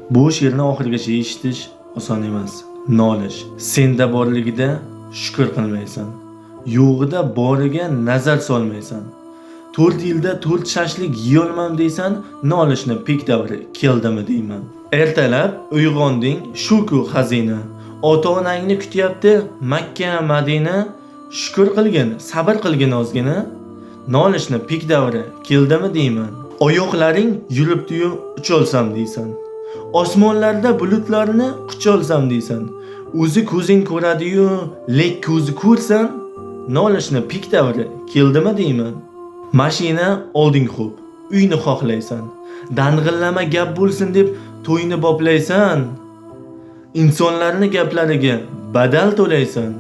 Bu she'rni oxirigacha eshitish oson emas. Nolish. Senda borligida shukr qilmaysan. Yo'g'ida boriga nazar solmaysan. 4 yilda 4 shashlik yeyolmam deysan, nolishni pik davri keldimi deyman. Ertalab uyg'onding, shu-ku xazina. Ota-onangni kutyapti Makka, Madina. Shukr qilgin, sabr qilgin ozgina. Nolishni pik davri keldimi deyman. Oyoqlaring yuribdi-yu ucholsam deysan. Osmonlarda bulutlarni qucholsam deysan. O'zi ko'zing ko'radi-yu, lek ko'zi ko'rsan. Nolishni pik davri keldimi deyman. Mashina olding xo'p, uyni xohlaysan. Dang'illama gap bo'lsin deb to'yni boplaysan. Insonlarning gaplariga badal to'laysan.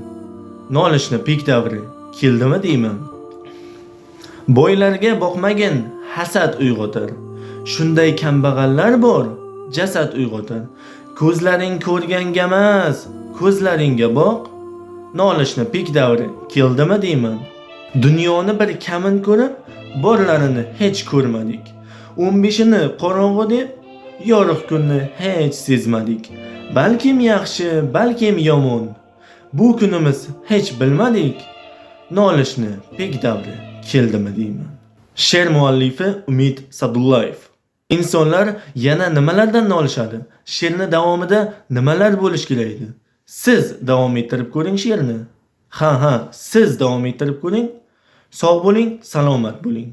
Nolishni pik davri keldimi deyman. Boylarga boqmagin, hasad uyg'otar. Shunday kambag'allar bor, jasad uyg'otar. Ko'zlaring ko'rganga emas, ko'zlaringga boq. Nolishni pik davri keldimi deyman. Dunyoni bir kamin ko'rib, borlarini hech ko'rmadik. 15ni qorong'u deb, yorug' kunni hech sezmadik. Balkim yaxshi, balkim yomon. Bu kunimiz hech bilmadik. Nolishni pik davri keldimi deyman. She'r muallifi Umid Sadullayev. İnsanlar yana nimalardan nolishadi? She'rni davomida nimalar bo'lish kerak? Siz davom ettirib ko'ring she'rni. Ha, siz davom ettirib ko'ring. Sog' bo'ling, salomat bo'ling.